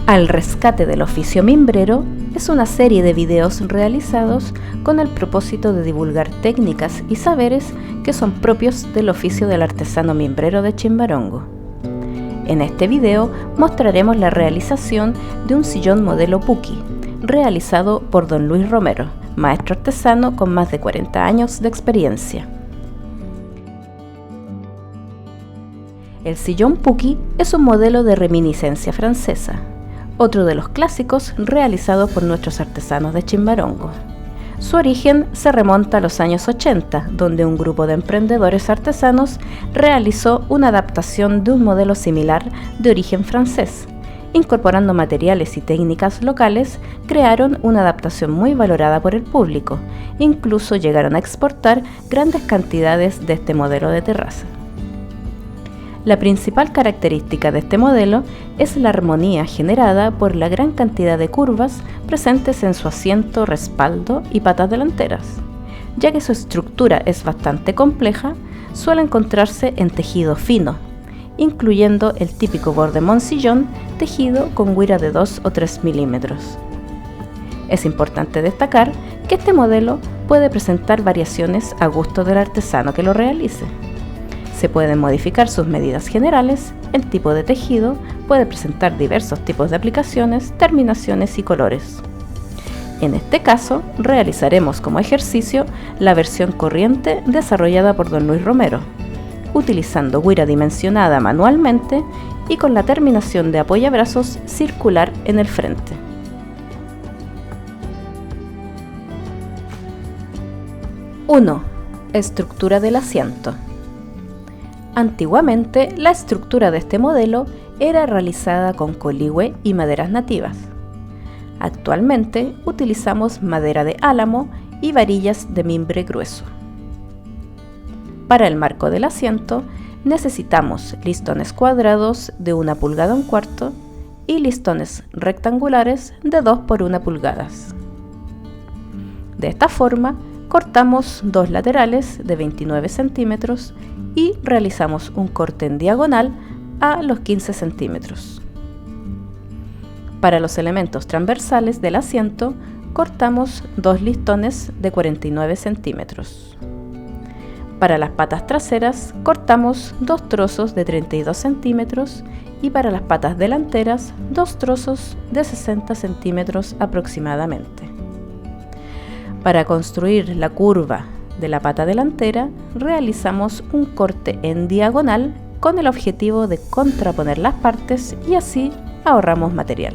Al rescate del oficio mimbrero es una serie de videos realizados con el propósito de divulgar técnicas y saberes que son propios del oficio del artesano mimbrero de Chimbarongo. En este video mostraremos la realización de un sillón modelo Puki, realizado por don Luis Romero, maestro artesano con más de 40 años de experiencia. El sillón Puki es un modelo de reminiscencia francesa, otro de los clásicos realizados por nuestros artesanos de Chimbarongo. Su origen se remonta a los años 80, donde un grupo de emprendedores artesanos realizó una adaptación de un modelo similar de origen francés. Incorporando materiales y técnicas locales, crearon una adaptación muy valorada por el público. Incluso llegaron a exportar grandes cantidades de este modelo de terraza. La principal característica de este modelo es la armonía generada por la gran cantidad de curvas presentes en su asiento, respaldo y patas delanteras. Ya que su estructura es bastante compleja, suele encontrarse en tejido fino, incluyendo el típico borde moncillón tejido con guira de 2 o 3 milímetros. Es importante destacar que este modelo puede presentar variaciones a gusto del artesano que lo realice. Se pueden modificar sus medidas generales, el tipo de tejido, puede presentar diversos tipos de aplicaciones, terminaciones y colores. En este caso, realizaremos como ejercicio la versión corriente desarrollada por don Luis Romero, utilizando guira dimensionada manualmente y con la terminación de apoyabrazos circular en el frente. ¡1! Estructura del asiento. Antiguamente, la estructura de este modelo era realizada con coligüe y maderas nativas. Actualmente utilizamos madera de álamo y varillas de mimbre grueso. Para el marco del asiento necesitamos listones cuadrados de 1 pulgada 1/4 y listones rectangulares de 2 por 1 pulgadas. De esta forma, cortamos dos laterales de 29 centímetros y realizamos un corte en diagonal a los 15 centímetros. Para los elementos transversales del asiento, cortamos dos listones de 49 centímetros. Para las patas traseras, cortamos dos trozos de 32 centímetros y para las patas delanteras, dos trozos de 60 centímetros aproximadamente. Para construir la curva de la pata delantera, realizamos un corte en diagonal con el objetivo de contraponer las partes y así ahorramos material.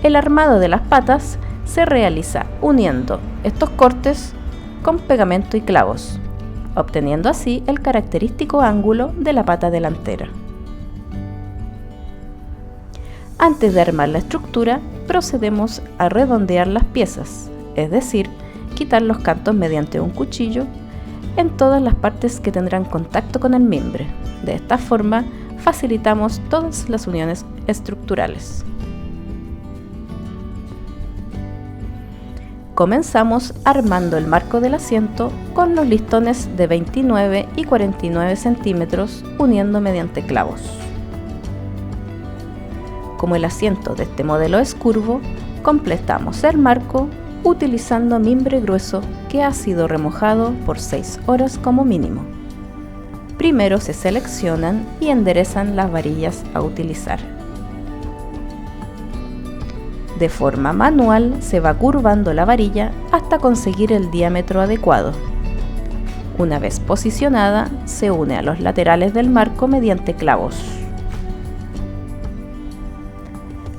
El armado de las patas se realiza uniendo estos cortes con pegamento y clavos, obteniendo así el característico ángulo de la pata delantera. Antes de armar la estructura, procedemos a redondear las piezas, es decir, quitar los cantos mediante un cuchillo en todas las partes que tendrán contacto con el mimbre. De esta forma, facilitamos todas las uniones estructurales. Comenzamos armando el marco del asiento con los listones de 29 y 49 centímetros uniendo mediante clavos. Como el asiento de este modelo es curvo, completamos el marco utilizando mimbre grueso que ha sido remojado por 6 horas como mínimo. Primero se seleccionan y enderezan las varillas a utilizar. De forma manual se va curvando la varilla hasta conseguir el diámetro adecuado. Una vez posicionada, se une a los laterales del marco mediante clavos.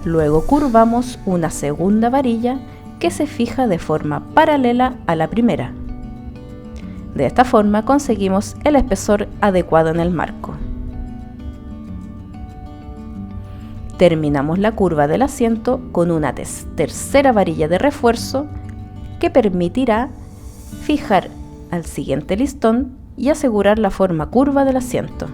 Luego curvamos una segunda varilla que se fija de forma paralela a la primera. De esta forma conseguimos el espesor adecuado en el marco. Terminamos la curva del asiento con una tercera varilla de refuerzo que permitirá fijar al siguiente listón y asegurar la forma curva del asiento.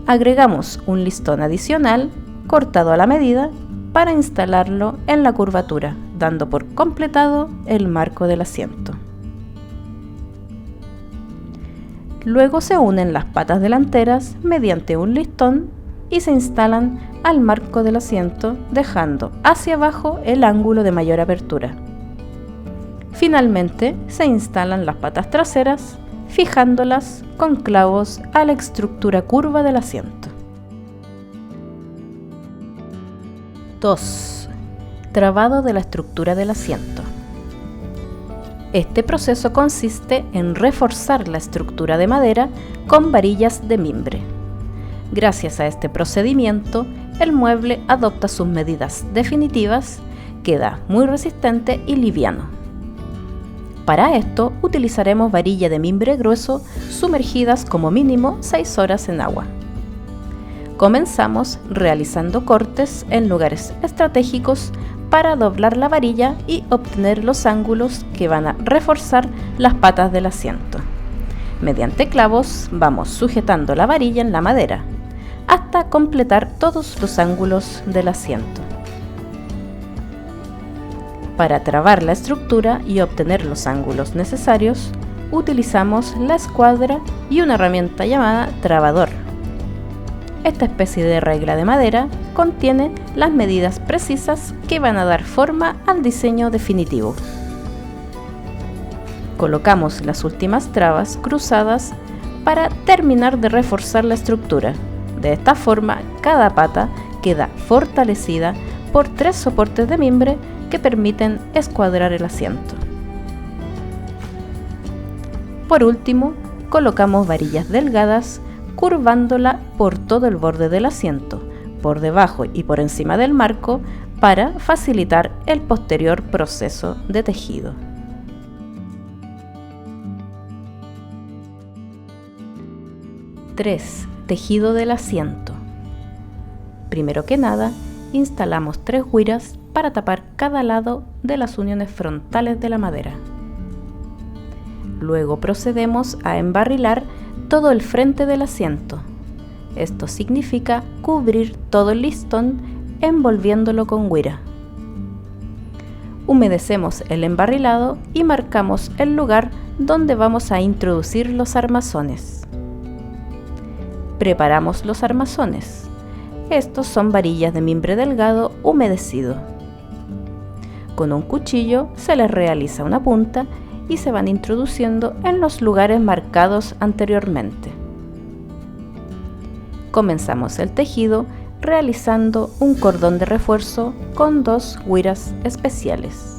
Agregamos un listón adicional cortado a la medida para instalarlo en la curvatura, dando por completado el marco del asiento. Luego se unen las patas delanteras mediante un listón y se instalan al marco del asiento, dejando hacia abajo el ángulo de mayor apertura. Finalmente, se instalan las patas traseras, fijándolas con clavos a la estructura curva del asiento. 2. Trabado de la estructura del asiento. Este proceso consiste en reforzar la estructura de madera con varillas de mimbre. Gracias a este procedimiento, el mueble adopta sus medidas definitivas, queda muy resistente y liviano. Para esto utilizaremos varilla de mimbre grueso sumergidas como mínimo 6 horas en agua. Comenzamos realizando cortes en lugares estratégicos para doblar la varilla y obtener los ángulos que van a reforzar las patas del asiento. Mediante clavos vamos sujetando la varilla en la madera hasta completar todos los ángulos del asiento. Para trabar la estructura y obtener los ángulos necesarios, utilizamos la escuadra y una herramienta llamada trabador. Esta especie de regla de madera contiene las medidas precisas que van a dar forma al diseño definitivo. Colocamos las últimas trabas cruzadas para terminar de reforzar la estructura. De esta forma, cada pata queda fortalecida por 3 soportes de mimbre que permiten escuadrar el asiento. Por último, colocamos varillas delgadas curvándola por todo el borde del asiento, por debajo y por encima del marco, para facilitar el posterior proceso de tejido. (3) Tejido del asiento. Primero que nada, instalamos 3 güiras para tapar cada lado de las uniones frontales de la madera. Luego procedemos a embarrilar todo el frente del asiento. Esto significa cubrir todo el listón envolviéndolo con güira. Humedecemos el embarrilado y marcamos el lugar donde vamos a introducir los armazones. Preparamos los armazones. Estos son varillas de mimbre delgado humedecido. Con un cuchillo se les realiza una punta y se van introduciendo en los lugares marcados anteriormente. Comenzamos el tejido realizando un cordón de refuerzo con 2 güiras especiales.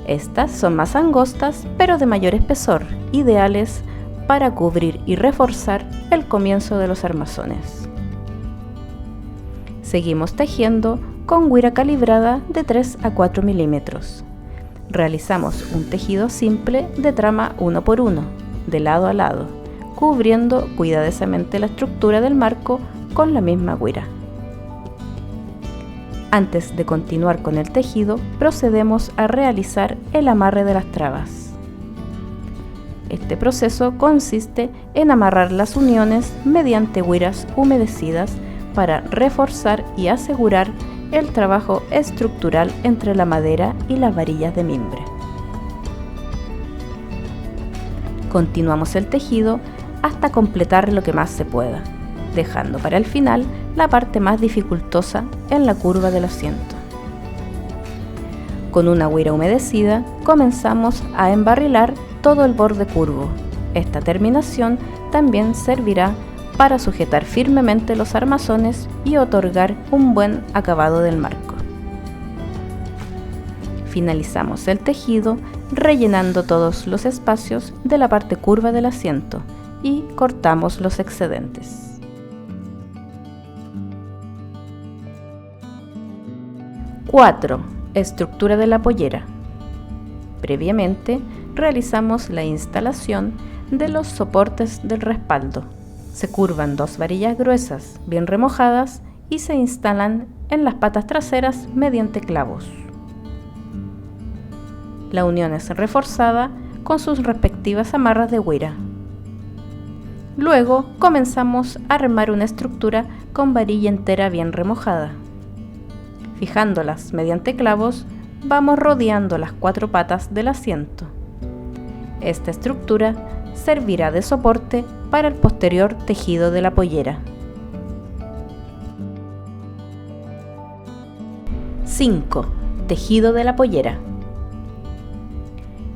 Estas son más angostas pero de mayor espesor, ideales para cubrir y reforzar el comienzo de los armazones. Seguimos tejiendo con güira calibrada de 3 a 4 milímetros. Realizamos un tejido simple de trama 1 por 1, de lado a lado, cubriendo cuidadosamente la estructura del marco con la misma güira. Antes de continuar con el tejido, procedemos a realizar el amarre de las trabas. Este proceso consiste en amarrar las uniones mediante güiras humedecidas para reforzar y asegurar el trabajo estructural entre la madera y las varillas de mimbre. Continuamos el tejido hasta completar lo que más se pueda, dejando para el final la parte más dificultosa en la curva del asiento. Con una güira humedecida comenzamos a embarrilar todo el borde curvo. Esta terminación también servirá para sujetar firmemente los armazones y otorgar un buen acabado del marco. Finalizamos el tejido rellenando todos los espacios de la parte curva del asiento y cortamos los excedentes. (4) Estructura de la pollera. Previamente realizamos la instalación de los soportes del respaldo. Se curvan 2 varillas gruesas bien remojadas y se instalan en las patas traseras mediante clavos. La unión es reforzada con sus respectivas amarras de güira. Luego comenzamos a armar una estructura con varilla entera bien remojada. Fijándolas mediante clavos, vamos rodeando las 4 patas del asiento. Esta estructura servirá de soporte para el posterior tejido de la pollera. 5. Tejido de la pollera.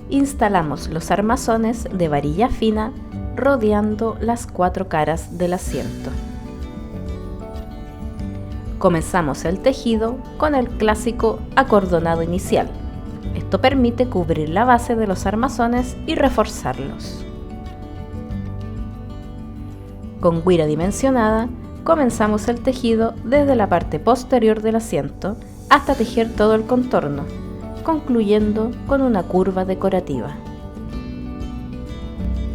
Instalamos los armazones de varilla fina rodeando las 4 caras del asiento. Comenzamos el tejido con el clásico acordonado inicial. Esto permite cubrir la base de los armazones y reforzarlos. Con guira dimensionada, comenzamos el tejido desde la parte posterior del asiento hasta tejer todo el contorno, concluyendo con una curva decorativa.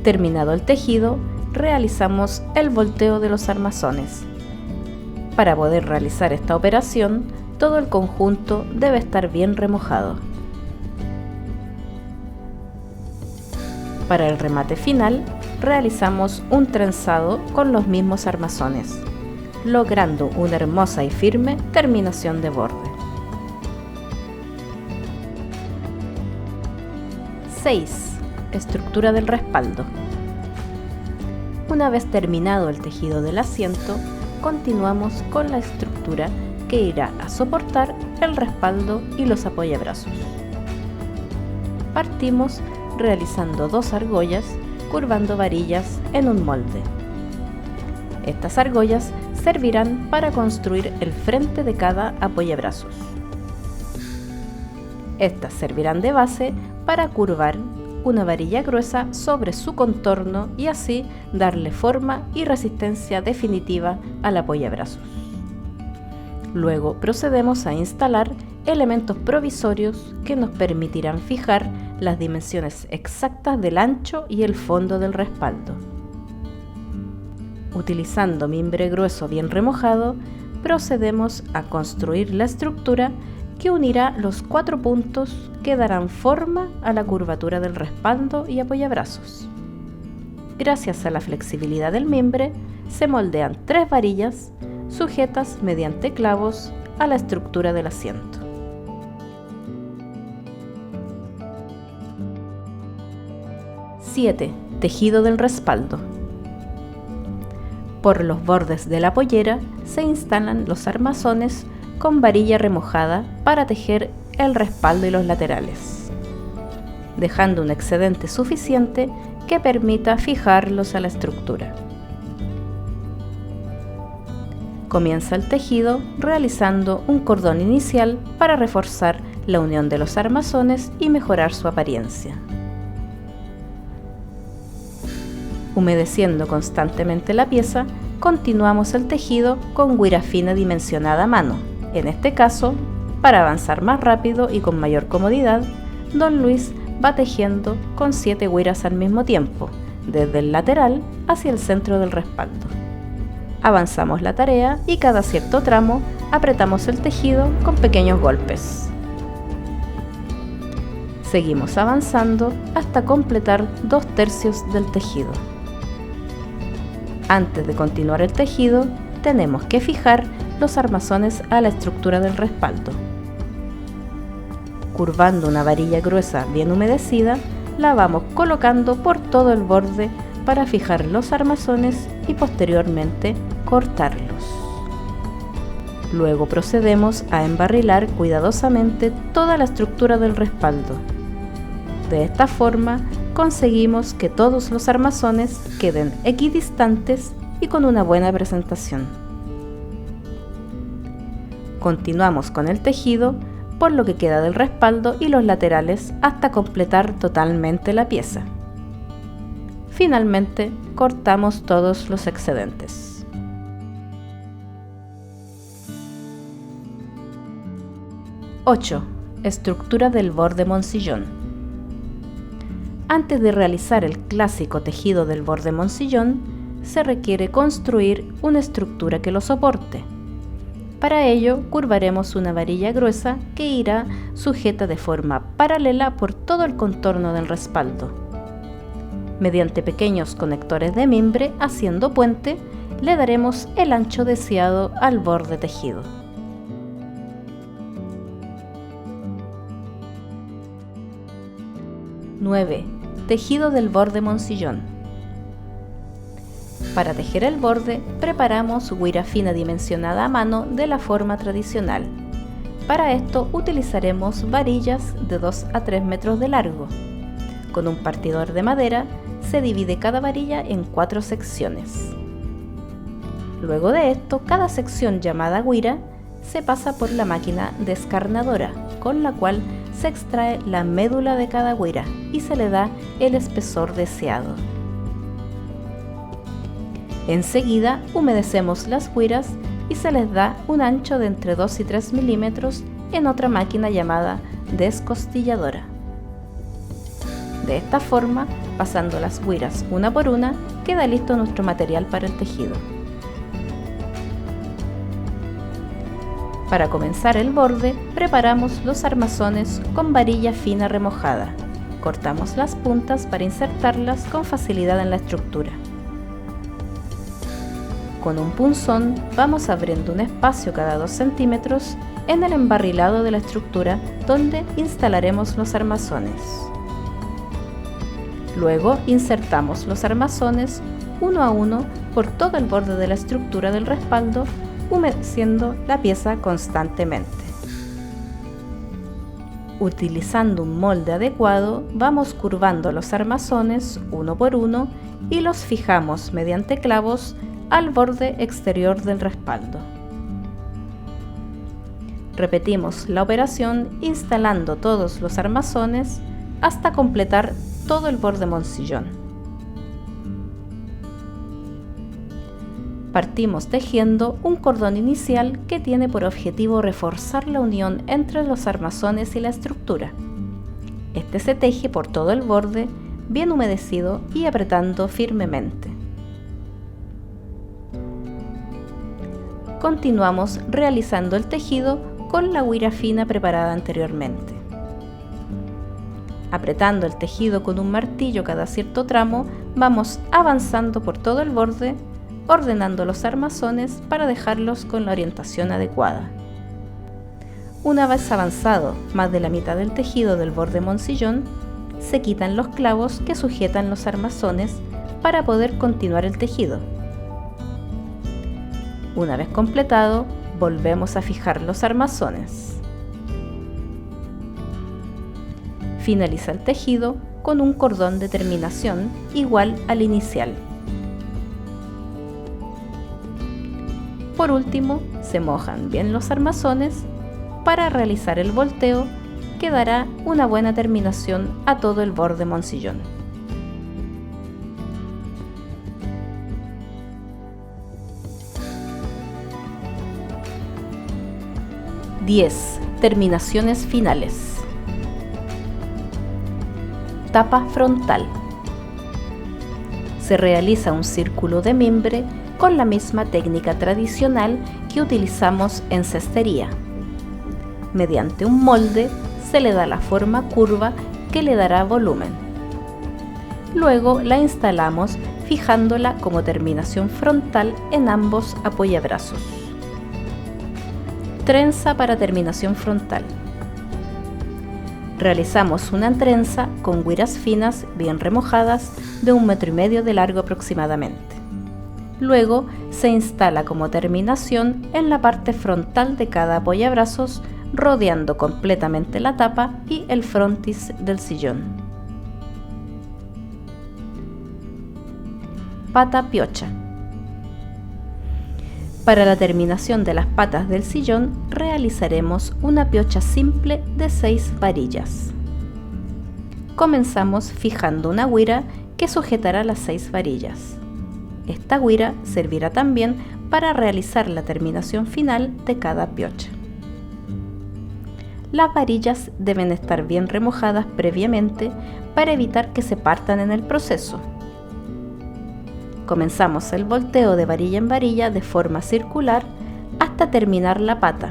Terminado el tejido, realizamos el volteo de los armazones. Para poder realizar esta operación, todo el conjunto debe estar bien remojado. Para el remate final, realizamos un trenzado con los mismos armazones, logrando una hermosa y firme terminación de borde. 6. Estructura del respaldo. Una vez terminado el tejido del asiento, continuamos con la estructura que irá a soportar el respaldo y los apoyabrazos. Partimos realizando 2 argollas, curvando varillas en un molde. Estas argollas servirán para construir el frente de cada apoyabrazos. Estas servirán de base para curvar una varilla gruesa sobre su contorno y así darle forma y resistencia definitiva al apoyabrazos. Luego procedemos a instalar elementos provisorios que nos permitirán fijar las dimensiones exactas del ancho y el fondo del respaldo. Utilizando mimbre grueso bien remojado, procedemos a construir la estructura que unirá los 4 puntos que darán forma a la curvatura del respaldo y apoyabrazos. Gracias a la flexibilidad del mimbre, se moldean 3 varillas sujetas mediante clavos a la estructura del asiento. 7. Tejido del respaldo. Por los bordes de la pollera se instalan los armazones con varilla remojada para tejer el respaldo y los laterales, dejando un excedente suficiente que permita fijarlos a la estructura. Comienza el tejido realizando un cordón inicial para reforzar la unión de los armazones y mejorar su apariencia. Humedeciendo constantemente la pieza, continuamos el tejido con guira fina dimensionada a mano. En este caso, para avanzar más rápido y con mayor comodidad, Don Luis va tejiendo con 7 guiras al mismo tiempo, desde el lateral hacia el centro del respaldo. Avanzamos la tarea y cada cierto tramo apretamos el tejido con pequeños golpes. Seguimos avanzando hasta completar 2/3 del tejido. Antes de continuar el tejido, tenemos que fijar los armazones a la estructura del respaldo. Curvando una varilla gruesa bien humedecida, la vamos colocando por todo el borde para fijar los armazones y posteriormente cortarlos. Luego procedemos a embarrilar cuidadosamente toda la estructura del respaldo. De esta forma conseguimos que todos los armazones queden equidistantes y con una buena presentación. Continuamos con el tejido por lo que queda del respaldo y los laterales hasta completar totalmente la pieza. Finalmente, cortamos todos los excedentes. ¡8! Estructura del borde moncillón. Antes de realizar el clásico tejido del borde moncillón, se requiere construir una estructura que lo soporte. Para ello, curvaremos una varilla gruesa que irá sujeta de forma paralela por todo el contorno del respaldo. Mediante pequeños conectores de mimbre haciendo puente, le daremos el ancho deseado al borde tejido. 9. Tejido del borde Moncillón. Para tejer el borde, preparamos guira fina dimensionada a mano de la forma tradicional. Para esto utilizaremos varillas de 2 a 3 metros de largo. Con un partidor de madera se divide cada varilla en 4 secciones. Luego de esto, cada sección llamada guira se pasa por la máquina descarnadora, con la cual se extrae la médula de cada guira y se le da el espesor deseado. Enseguida humedecemos las guiras y se les da un ancho de entre 2 y 3 milímetros en otra máquina llamada descostilladora. De esta forma, pasando las guiras una por una, queda listo nuestro material para el tejido. Para comenzar el borde, preparamos los armazones con varilla fina remojada. Cortamos las puntas para insertarlas con facilidad en la estructura. Con un punzón vamos abriendo un espacio cada 2 centímetros en el embarrilado de la estructura donde instalaremos los armazones. Luego insertamos los armazones uno a uno por todo el borde de la estructura del respaldo, humedeciendo la pieza constantemente. Utilizando un molde adecuado, vamos curvando los armazones uno por uno y los fijamos mediante clavos al borde exterior del respaldo. Repetimos la operación instalando todos los armazones hasta completar todo el borde Moncillón. Partimos tejiendo un cordón inicial que tiene por objetivo reforzar la unión entre los armazones y la estructura. Este se teje por todo el borde, bien humedecido y apretando firmemente. Continuamos realizando el tejido con la guira fina preparada anteriormente. Apretando el tejido con un martillo cada cierto tramo, vamos avanzando por todo el borde, ordenando los armazones para dejarlos con la orientación adecuada. Una vez avanzado más de la mitad del tejido del borde Moncillón, se quitan los clavos que sujetan los armazones para poder continuar el tejido. Una vez completado, volvemos a fijar los armazones. Finaliza el tejido con un cordón de terminación igual al inicial. Por último, se mojan bien los armazones para realizar el volteo, que dará una buena terminación a todo el borde Moncillón. 10. Terminaciones finales. Tapa frontal. Se realiza un círculo de mimbre con la misma técnica tradicional que utilizamos en cestería. Mediante un molde se le da la forma curva que le dará volumen. Luego la instalamos fijándola como terminación frontal en ambos apoyabrazos. Trenza para terminación frontal. Realizamos una trenza con guiras finas bien remojadas de 1,5 metros de largo aproximadamente. Luego se instala como terminación en la parte frontal de cada apoyabrazos, rodeando completamente la tapa y el frontis del sillón. Pata piocha. Para la terminación de las patas del sillón realizaremos una piocha simple de 6 varillas. Comenzamos fijando una guira que sujetará las 6 varillas. Esta guira servirá también para realizar la terminación final de cada piocha. Las varillas deben estar bien remojadas previamente para evitar que se partan en el proceso. Comenzamos el volteo de varilla en varilla de forma circular hasta terminar la pata.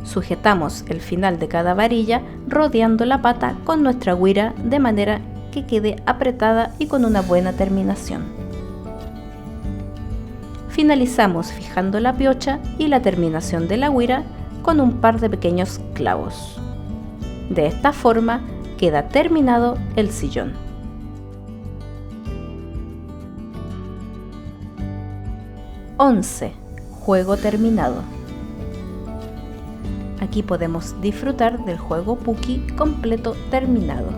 Sujetamos el final de cada varilla rodeando la pata con nuestra guira de manera que quede apretada y con una buena terminación. Finalizamos fijando la piocha y la terminación de la guira con un par de pequeños clavos. De esta forma queda terminado el sillón. Juego terminado. Aquí podemos disfrutar del juego Puki completo terminado,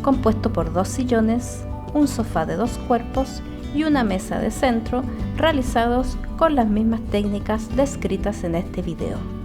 compuesto por 2 sillones, un sofá de 2 cuerpos y una mesa de centro, realizados con las mismas técnicas descritas en este video.